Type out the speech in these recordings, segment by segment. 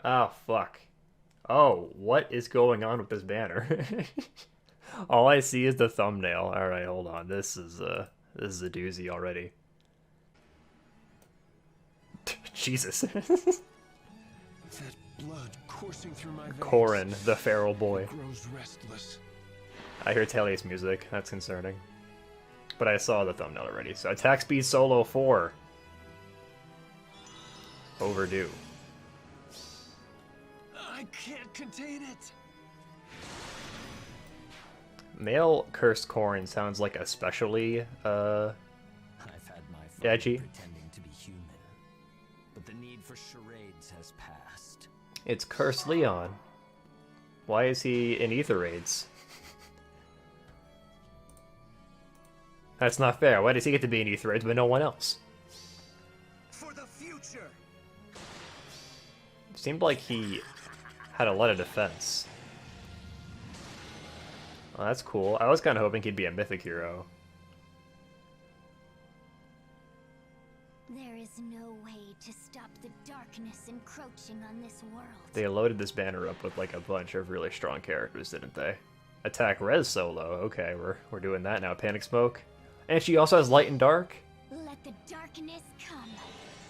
Oh, fuck. Oh, what is going on with this banner? All I see is the thumbnail. Alright, hold on. This is a doozy already. Jesus. That blood coursing through my veins. Corrin, the feral boy. Grows restless. I hear Talia's music. That's concerning. But I saw the thumbnail already. So attack speed solo 4. Overdue. I can't contain it. Male cursed Corrin sounds like especially I've had my fun edgy. pretending to be human, but the need for charades has passed. It's cursed Leon. Why is he in ether raids? That's not fair. Why does he get to be in ether raids but no one else? For the future. Seemed like he had a lot of defense. Well, that's cool. I was kind of hoping he'd be a mythic hero. There is no way to stop the darkness encroaching on this world. They loaded this banner up with like a bunch of really strong characters, didn't they? Attack Res solo. Okay, we're doing that now. Panic Smoke. And she also has Light and Dark. Let the darkness come.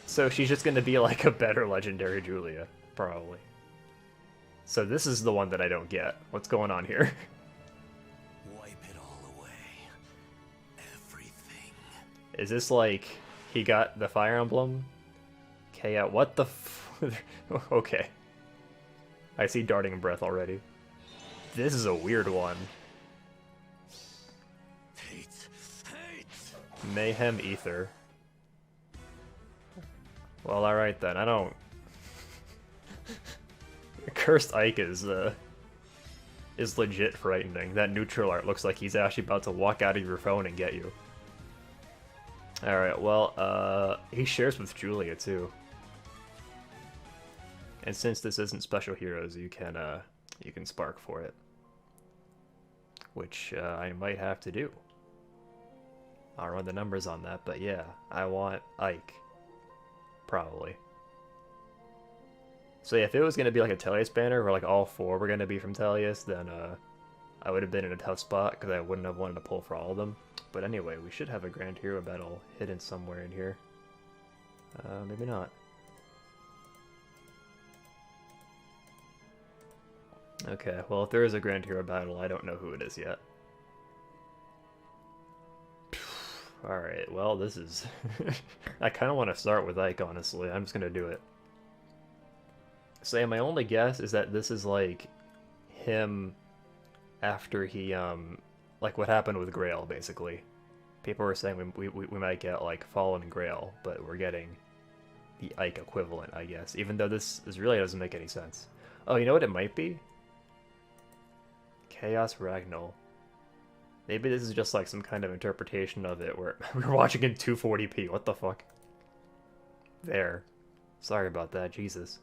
So she's just gonna be like a better legendary Julia, probably. So this is the one that I don't get. What's going on here? Wipe it all away. Everything. Is this like he got the Fire Emblem? Okay, yeah, what the okay. I see Darting Breath already. This is a weird one. Hate. Mayhem Ether. Well, alright then, I don't... Cursed Ike is legit frightening. That neutral art looks like he's actually about to walk out of your phone and get you. Alright, well, he shares with Julia too. And since this isn't Special Heroes, you can spark for it. Which, I might have to do. I'll run the numbers on that, but yeah, I want Ike. Probably. So yeah, if it was going to be like a Tellius banner, where like all 4 were going to be from Tellius, then I would have been in a tough spot, because I wouldn't have wanted to pull for all of them. But anyway, we should have a Grand Hero battle hidden somewhere in here. Maybe not. Okay, well if there is a Grand Hero battle, I don't know who it is yet. Alright, well this is... I kind of want to start with Ike, honestly. I'm just going to do it. So yeah, my only guess is that this is like him after he, like what happened with Grail, basically. People were saying we might get like Fallen and Grail, but we're getting the Ike equivalent, I guess. Even though this really doesn't make any sense. Oh, you know what it might be? Chaos Ragnall. Maybe this is just like some kind of interpretation of it where we were watching in 240p. What the fuck? There. Sorry about that, Jesus.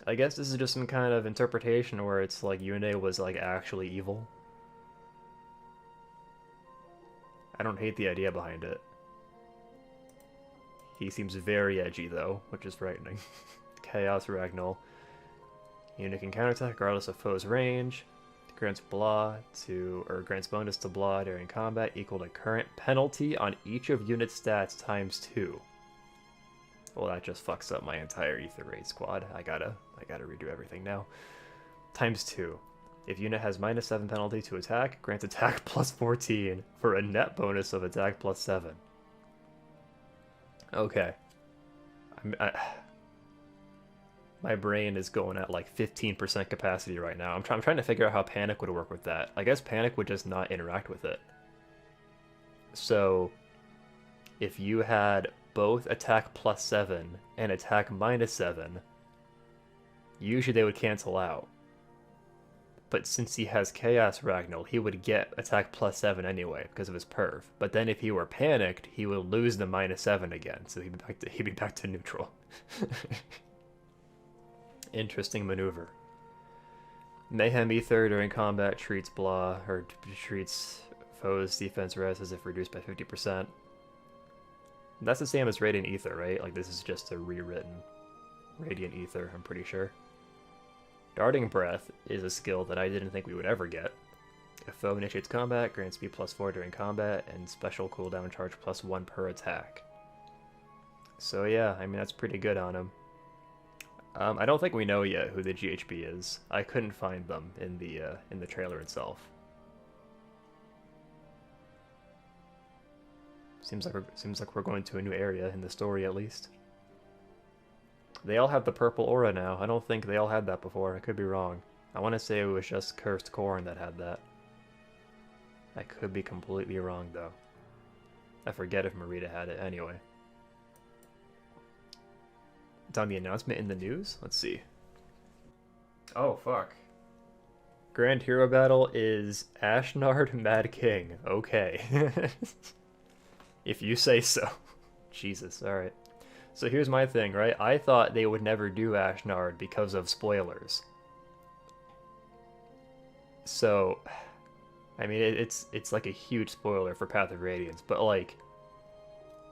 I guess this is just some kind of interpretation where it's like Yune was like actually evil. I don't hate the idea behind it. He seems very edgy though, which is frightening. Chaos Ragnall. Unit can counterattack regardless of foe's range. Grants bonus to blah during combat equal to current penalty on each of unit stats times 2. Well, that just fucks up my entire Ether Raid squad. I gotta redo everything now. Times 2. If unit has -7 penalty to attack, grants attack plus 14 for a net bonus of attack plus 7. Okay. My brain is going at like 15% capacity right now. I'm trying to figure out how Panic would work with that. I guess Panic would just not interact with it. So, if you had both attack plus 7 and attack -7, usually they would cancel out. But since he has Chaos Ragnall, he would get attack plus 7 anyway because of his perv. But then if he were panicked, he would lose the -7 again, so he'd be back to neutral. Interesting maneuver. Mayhem Ether during combat treats treats foes defense res as if reduced by 50%. That's the same as Radiant Ether, right? Like this is just a rewritten Radiant Ether, I'm pretty sure. Darting Breath is a skill that I didn't think we would ever get. If foe initiates combat, grants speed +4 during combat, and special cooldown charge +1 per attack. So yeah, I mean that's pretty good on him. I don't think we know yet who the GHB is. I couldn't find them in the trailer itself. Seems like we're going to a new area in the story at least. They all have the purple aura now. I don't think they all had that before. I could be wrong. I want to say it was just Cursed Corrin that had that. I could be completely wrong though. I forget if Marita had it anyway. It's on the announcement in the news? Let's see. Oh, fuck. Grand Hero Battle is Ashnard Mad King. Okay. If you say so. Jesus, alright. So here's my thing, right? I thought they would never do Ashnard because of spoilers. So, I mean, it's like a huge spoiler for Path of Radiance, but like,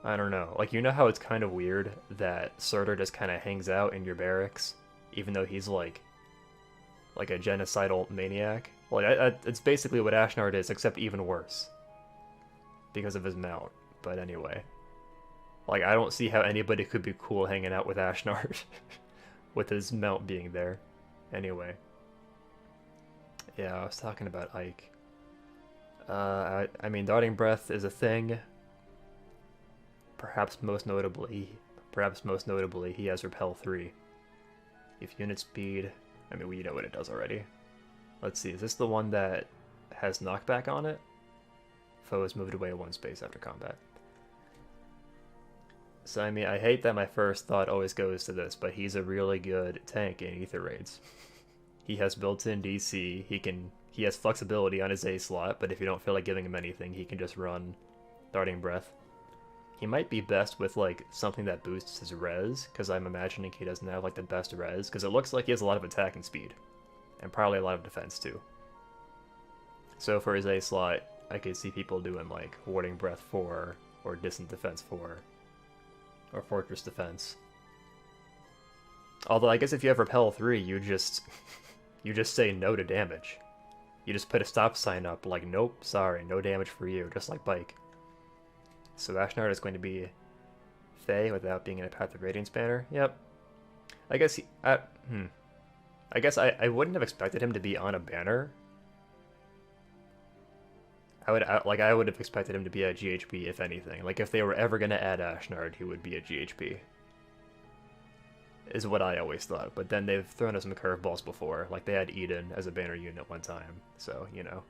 I don't know. Like, you know how it's kind of weird that Surtur just kind of hangs out in your barracks, even though he's like a genocidal maniac? Like, it's basically what Ashnard is, except even worse. Because of his mount. But anyway. Like, I don't see how anybody could be cool hanging out with Ashnard with his mount being there. Anyway. Yeah, I was talking about Ike. I mean, Darting Breath is a thing. Perhaps most notably, he has Repel 3. If unit speed... I mean, we know what it does already. Let's see, is this the one that has knockback on it? Foe is moved away 1 space after combat. So, I mean, I hate that my first thought always goes to this, but he's a really good tank in Ether Raids. He has built-in DC, he has flexibility on his A slot, but if you don't feel like giving him anything, he can just run Darting Breath. He might be best with, like, something that boosts his res, because I'm imagining he doesn't have, like, the best res, because it looks like he has a lot of attacking speed, and probably a lot of defense, too. So for his A slot, I could see people doing, like, Warding Breath 4, or Distant Defense 4, or Fortress Defense. Although I guess if you have Repel 3, you just say no to damage. You just put a stop sign up, like, nope, sorry, no damage for you, just like Bike. So Ashnard is going to be Fae without being in a Path of Radiance banner. Yep. I guess I guess I wouldn't have expected him to be on a banner. I would have expected him to be a GHB, if anything. Like, if they were ever going to add Ashnard, he would be a GHB. Is what I always thought. But then they've thrown us some curveballs before. Like, they had Eden as a banner unit one time. So, you know.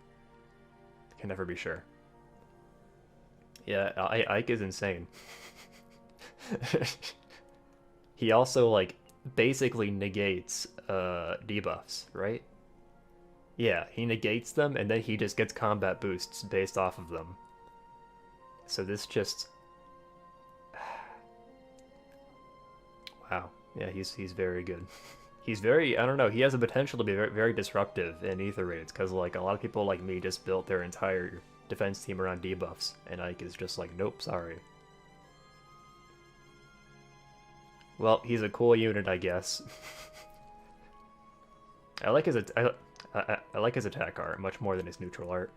Can never be sure. Yeah, Ike is insane. He also, like, basically negates debuffs, right? Yeah, he negates them, and then he just gets combat boosts based off of them. So this just... Wow. Yeah, he's very good. He's very, I don't know, he has the potential to be very, very disruptive in Ether Raids, because, like, a lot of people like me just built their entire defense team around debuffs, and Ike is just like, nope, sorry. Well, he's a cool unit, I guess. I like his I like his attack art much more than his neutral art.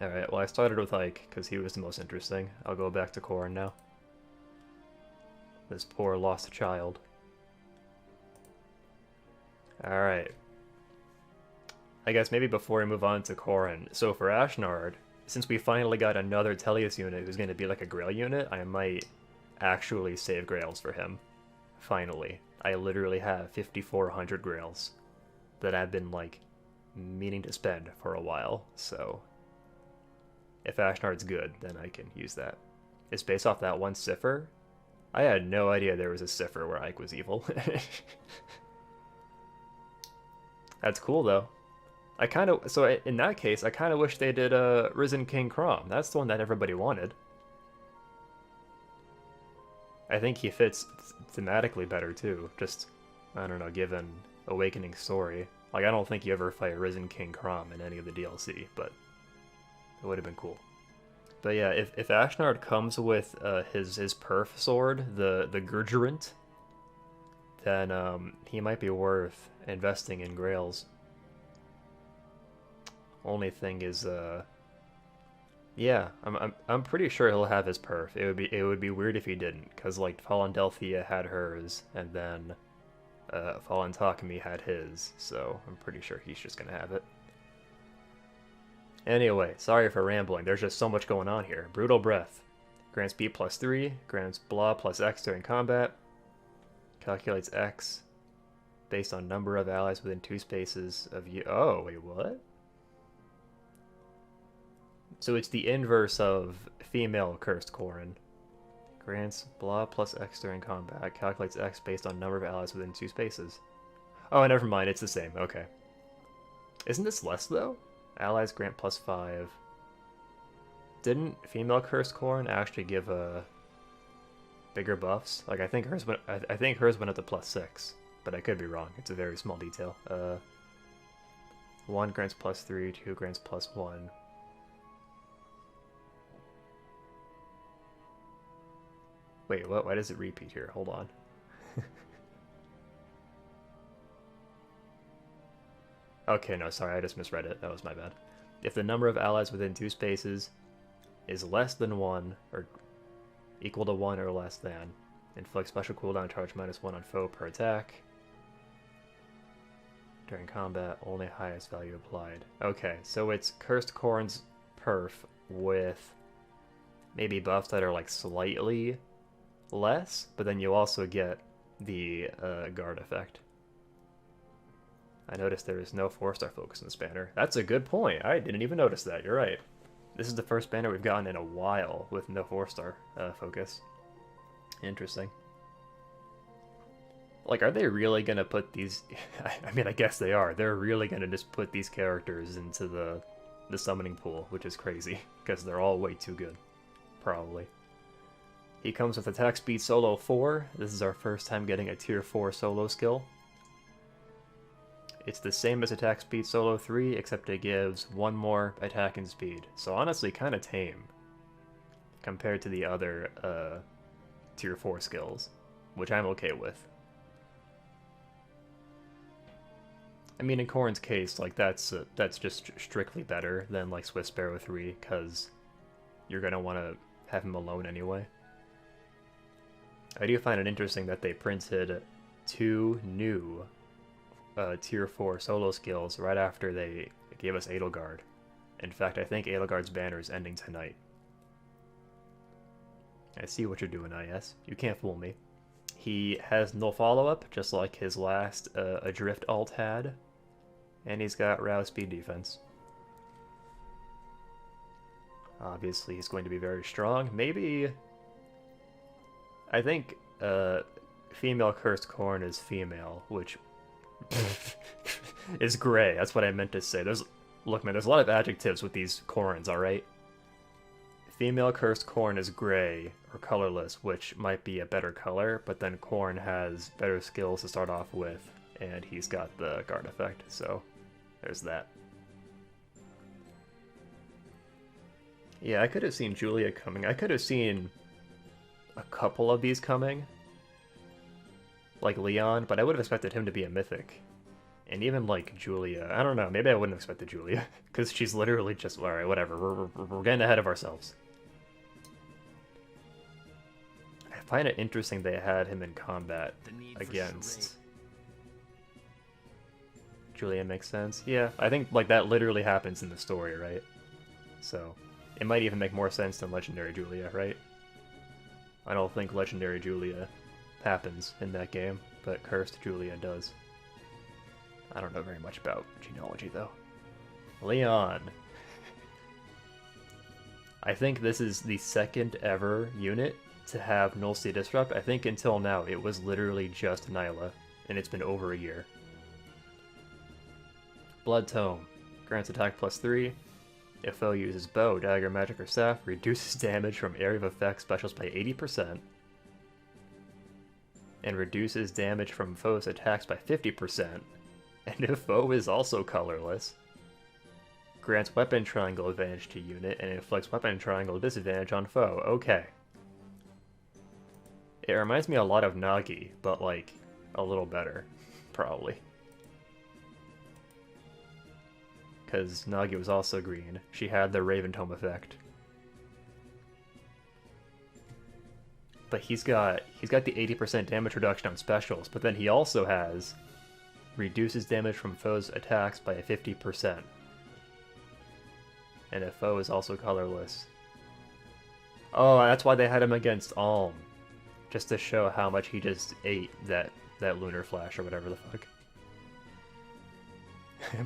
Alright, well I started with Ike because he was the most interesting. I'll go back to Corrin now. This poor lost child. Alright. I guess maybe before we move on to Corrin, so for Ashnard, since we finally got another Tellius unit who's going to be like a Grail unit, I might actually save Grails for him. Finally. I literally have 5,400 Grails that I've been, like, meaning to spend for a while, so if Ashnard's good, then I can use that. It's based off that one cipher. I had no idea there was a cipher where Ike was evil. That's cool, though. So in that case, I kind of wish they did Risen King Crom. That's the one that everybody wanted. I think he fits thematically better, too. Just, I don't know, given Awakening's story. Like, I don't think you ever fight Risen King Crom in any of the DLC, but it would have been cool. But yeah, if Ashnard comes with his perf sword, the Gurgerant, then he might be worth investing in Grails. Only thing is, yeah, I'm pretty sure he'll have his perf. It would be weird if he didn't, cause like Fallen Delphia had hers, and then Fallen Takumi had his, so I'm pretty sure he's just gonna have it. Anyway, sorry for rambling. There's just so much going on here. Brutal Breath grants B +3, grants blah +X during combat, calculates X based on number of allies within 2 spaces of you. Oh, wait, what? So it's the inverse of female cursed Corrin. Grants blah +X during combat. Calculates X based on number of allies within 2 spaces. Oh, never mind. It's the same. Okay. Isn't this less, though? Allies grant +5. Didn't female cursed Corrin actually give bigger buffs? Like, I think hers went up to +6. But I could be wrong. It's a very small detail. 1 grants +3. 2 grants +1. Wait, what? Why does it repeat here? Hold on. Okay, no, sorry, I just misread it. That was my bad. If the number of allies within 2 spaces is less than 1, or equal to 1 or less than, inflict special cooldown charge -1 on foe per attack. During combat, only highest value applied. Okay, so it's Cursed Corrin's perf with maybe buffs that are like slightly less, but then you also get the guard effect. I noticed there is no 4-star focus in this banner. That's a good point. I didn't even notice that. You're right. This is the first banner we've gotten in a while with no 4-star focus. Interesting. Like, are they really gonna put these... I mean, I guess they are. They're really gonna just put these characters into the summoning pool, which is crazy, because they're all way too good. Probably. He comes with attack speed solo 4. This is our first time getting a tier 4 solo skill. It's the same as attack speed solo 3, except it gives 1 more attack and speed. So honestly, kind of tame compared to the other tier 4 skills, which I'm okay with. I mean, in Corrin's case, like that's just strictly better than like Swift Sparrow 3, because you're gonna want to have him alone anyway. I do find it interesting that they printed 2 new tier 4 solo skills right after they gave us Edelgard. In fact, I think Edelgard's banner is ending tonight. I see what you're doing, IS. You can't fool me. He has no follow-up, just like his last Adrift alt had. And he's got Rouse speed defense. Obviously, he's going to be very strong. Maybe... I think female cursed Corrin is female, which is gray. That's what I meant to say. Look, man, there's a lot of adjectives with these Corrins, alright? Female cursed Corrin is gray, or colorless, which might be a better color, but then Corrin has better skills to start off with, and he's got the guard effect, so there's that. Yeah, I could have seen Julia coming. I could have seen a couple of these coming, like Leon, but I would have expected him to be a mythic. And even like Julia, I don't know, maybe I wouldn't have expected Julia, because she's literally just, alright, whatever, we're getting ahead of ourselves. I find it interesting they had him in combat against... Julia makes sense. Yeah, I think like that literally happens in the story, right? So, it might even make more sense than Legendary Julia, right? I don't think Legendary Julia happens in that game, but Cursed Julia does. I don't know very much about genealogy, though. Leon. I think this is the second ever unit to have Null Sea Disrupt. I think until now it was literally just Nyla, and it's been over a year. Blood Tome. Grants attack +3. If foe uses bow, dagger, magic, or staff, reduces damage from area of effect specials by 80%. And reduces damage from foes' attacks by 50%. And if foe is also colorless, Grants weapon triangle advantage to unit and inflicts weapon triangle disadvantage on foe. Okay. It reminds me a lot of Nagi, but like a little better, probably. Because Nagi was also green. She had the Raven Tome effect. But he's got the 80% damage reduction on specials, but then he also has reduces damage from foes' attacks by 50%. And a foe is also colorless. Oh, that's why they had him against Alm. Just to show how much he just ate that lunar flash or whatever the fuck.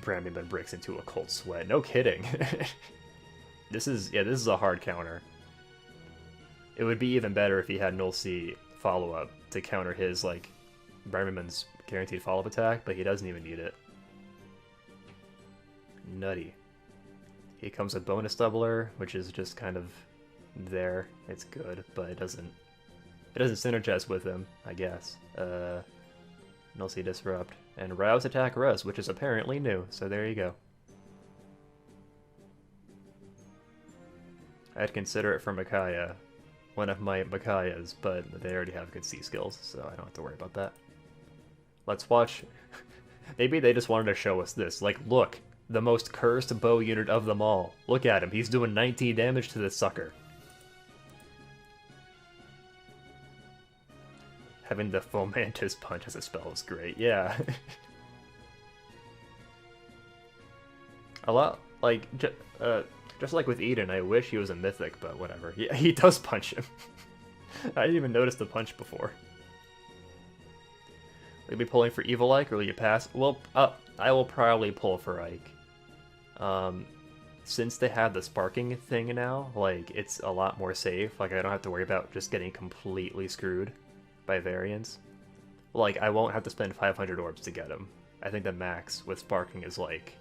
Brandon breaks into a cold sweat. No kidding. This is a hard counter. It would be even better if he had Null C follow-up to counter his, like, Brandon's guaranteed follow-up attack, but he doesn't even need it. Nutty. He comes with bonus doubler, which is just kind of there. It's good, but it doesn't synergize with him, I guess. Null C disrupt. And rouse attack res, which is apparently new, so there you go. I'd consider it for Micaiah, one of my Micaiahs, but they already have good C skills, so I don't have to worry about that. Let's watch. Maybe they just wanted to show us this. Like, look, the most cursed bow unit of them all. Look at him, he's doing 19 damage to this sucker. Having the Fomantis punch as a spell is great, yeah. A lot, like, just like with Eden, I wish he was a mythic, but whatever. Yeah, he does punch him. I didn't even notice the punch before. Will you be pulling for Evil Ike, or will you pass? Well, I will probably pull for Ike. Since they have the sparking thing now, like, it's a lot more safe. Like, I don't have to worry about just getting completely screwed by variants. Like, I won't have to spend 500 orbs to get him. I think the max with sparking is like,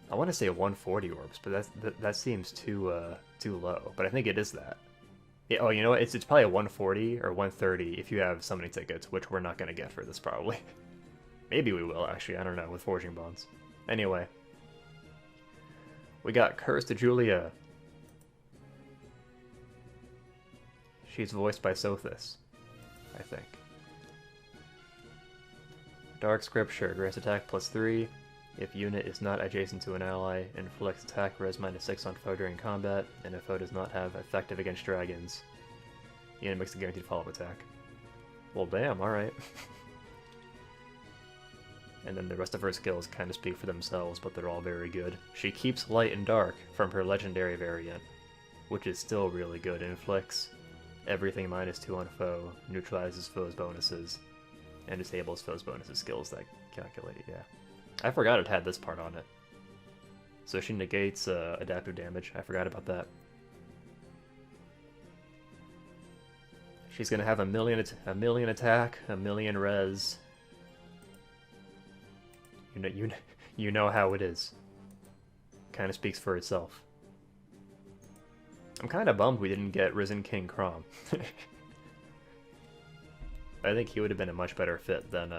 I want to say 140 orbs, but that seems too low. But I think it is that. Yeah, oh, you know what? It's probably a 140 or 130 if you have summoning tickets, which we're not gonna get for this probably. Maybe we will actually. I don't know with forging bonds. Anyway, we got Cursed Julia. She's voiced by Sothis, I think. Dark Scripture, grants attack +3. If unit is not adjacent to an ally, inflicts attack res -6 on foe during combat, and if foe does not have effective against dragons, unit makes a guaranteed follow-up attack. Well, damn, alright. And then the rest of her skills kind of speak for themselves, but they're all very good. She keeps light and dark from her legendary variant, which is still really good. Inflicts everything -2 on foe, neutralizes foe's bonuses, and disables foe's bonuses skills that calculate, yeah. I forgot it had this part on it. So she negates adaptive damage. I forgot about that. She's gonna have a million attack, a million res. You know how it is. Kind of speaks for itself. I'm kind of bummed we didn't get Risen King Crom. I think he would have been a much better fit than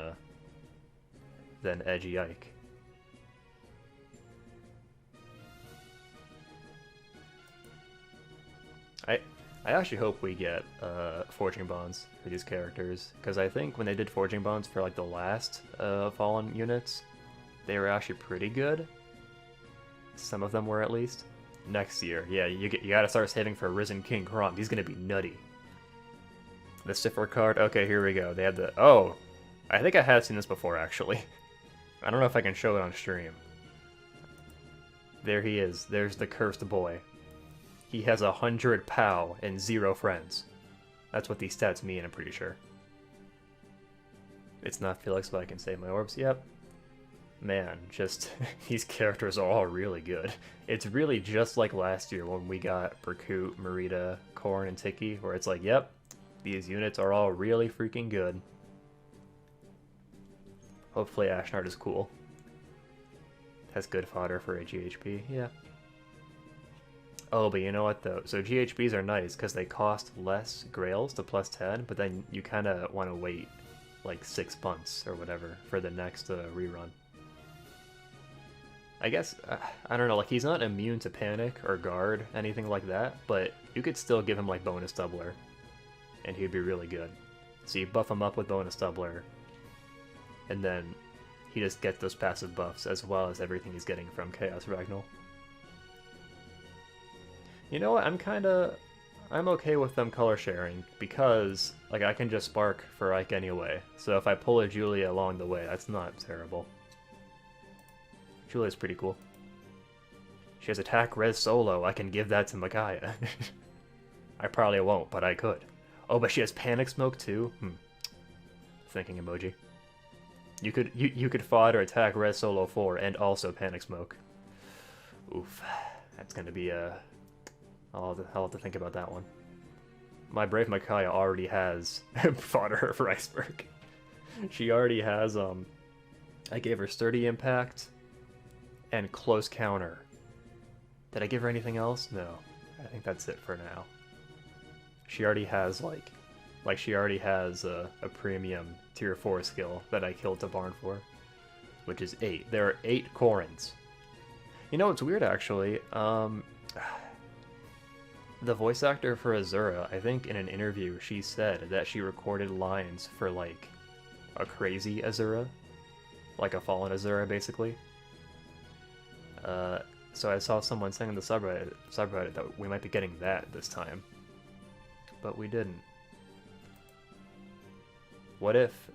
Edgy Ike. I actually hope we get forging bonds for these characters, because I think when they did forging bonds for like the last Fallen units, they were actually pretty good. Some of them were at least. Next year, yeah, you gotta start saving for Risen King Crom. He's gonna be nutty. The Stiffer card. Okay, here we go. They had the I think I have seen this before actually. I don't know if I can show it on stream. There he is. There's the cursed boy. He has 100 POW and 0 friends. That's what these stats mean, I'm pretty sure. It's not Felix, but I can save my orbs. Yep. Man, just these characters are all really good. It's really just like last year when we got Berkut, Marita, Corrin, and Tiki, where it's like, yep, these units are all really freaking good. Hopefully Ashnard is cool. Has good fodder for a GHP, yeah. Oh, but you know what though? So GHPs are nice because they cost less grails to +10, but then you kind of want to wait like 6 months or whatever for the next rerun. I guess, I don't know, like, he's not immune to panic or guard, anything like that, but you could still give him, like, bonus doubler, and he'd be really good. So you buff him up with bonus doubler, and then he just gets those passive buffs as well as everything he's getting from Chaos Ragnal. You know what, I'm okay with them color sharing, because, like, I can just spark for Ike anyway, so if I pull a Julia along the way, that's not terrible. Julia's pretty cool. She has attack res solo. I can give that to Micaiah. I probably won't, but I could. Oh, but she has panic smoke too? Thinking emoji. You could fodder attack res solo 4 and also panic smoke. Oof. That's gonna be a... I'll have to think about that one. My brave Micaiah already has fodder her for Iceberg. She already has, I gave her sturdy impact and close counter. Did I give her anything else? No. I think that's it for now. She already has, like she already has a premium tier 4 skill that I killed to Barn for, which is 8. There are 8 Corrins. You know, it's weird, actually. The voice actor for Azura, I think in an interview, she said that she recorded lines for, like, a crazy Azura. Like a fallen Azura, basically. So I saw someone saying in the subreddit that we might be getting that this time. But we didn't. What if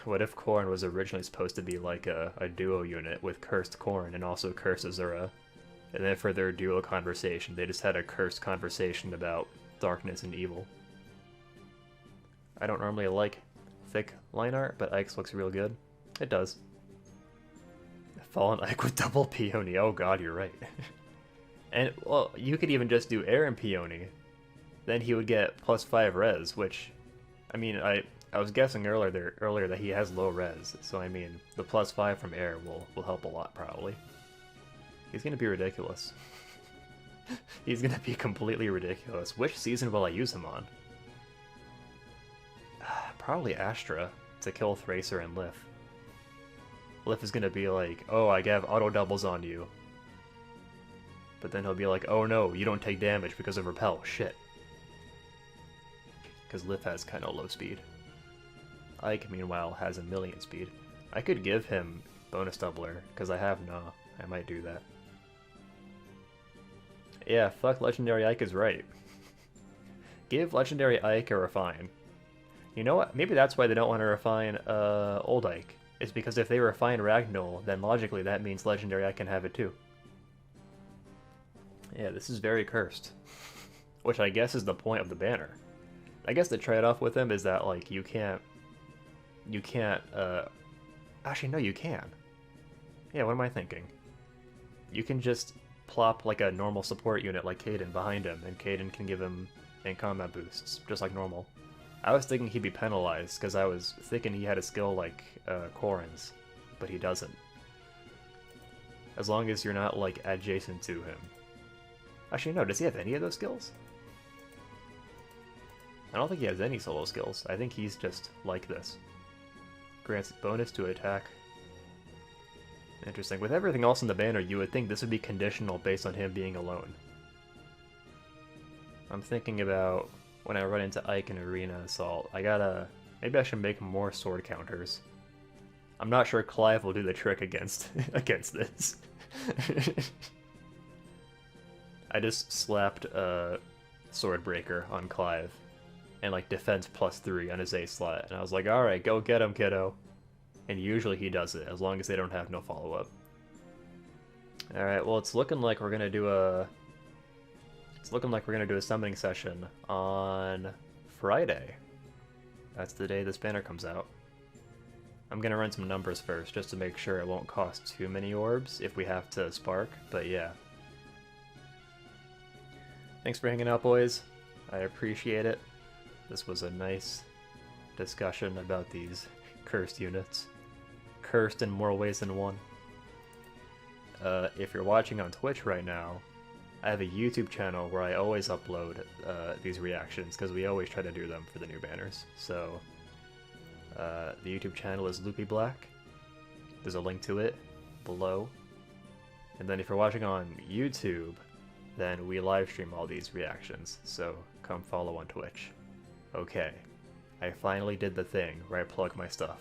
Corrin was originally supposed to be like a duo unit with cursed Corrin and also cursed Azura, and then for their duo conversation, they just had a cursed conversation about darkness and evil. I don't normally like thick line art, but Ike's looks real good. It does. Fallen Ike with double Peony. Oh god, you're right. And, well, you could even just do Air and Peony. Then he would get +5 res, which, I mean, I was guessing earlier that he has low res, so I mean, the +5 from Air will help a lot, probably. He's gonna be ridiculous. He's gonna be completely ridiculous. Which season will I use him on? Probably Astra, to kill Thracer and Lif. Lif is gonna be like, oh, I have auto doubles on you. But then he'll be like, oh no, you don't take damage because of repel. Shit. Because Lif has kind of low speed. Ike, meanwhile, has 1,000,000 speed. I could give him bonus doubler, because I have Na. I might do that. Yeah, fuck, Legendary Ike is right. Give Legendary Ike a refine. You know what? Maybe that's why they don't want to refine old Ike. It's because if they refine Ragnall, then logically that means Legendary Ike can have it too. Yeah, this is very cursed. Which I guess is the point of the banner. I guess the trade-off with him is that, like, you can't, actually, no, you can. Yeah, what am I thinking? You can just plop, like, a normal support unit like Caden behind him, and Caden can give him in-combat boosts, just like normal. I was thinking he'd be penalized, because I was thinking he had a skill like Corrin's, but he doesn't. As long as you're not, like, adjacent to him. Actually, no, does he have any of those skills? I don't think he has any solo skills. I think he's just like this. Grants bonus to attack. Interesting. With everything else in the banner, you would think this would be conditional based on him being alone. I'm thinking about when I run into Ike in Arena Assault. Maybe I should make more sword counters. I'm not sure Clive will do the trick against this. I just slapped Swordbreaker on Clive. And, like, defense +3 on his A slot. And I was like, alright, go get him, kiddo. And usually he does it, as long as they don't have no follow-up. Alright, well, it's looking like we're gonna do a summoning session on Friday. That's the day this banner comes out. I'm gonna run some numbers first, just to make sure it won't cost too many orbs if we have to spark, but yeah. Thanks for hanging out, boys. I appreciate it. This was a nice discussion about these cursed units. Cursed in more ways than one. If you're watching on Twitch right now, I have a YouTube channel where I always upload these reactions, because we always try to do them for the new banners. So, the YouTube channel is Loopy Black. There's a link to it below. And then if you're watching on YouTube, then we live stream all these reactions, so come follow on Twitch. Okay, I finally did the thing where I plug my stuff.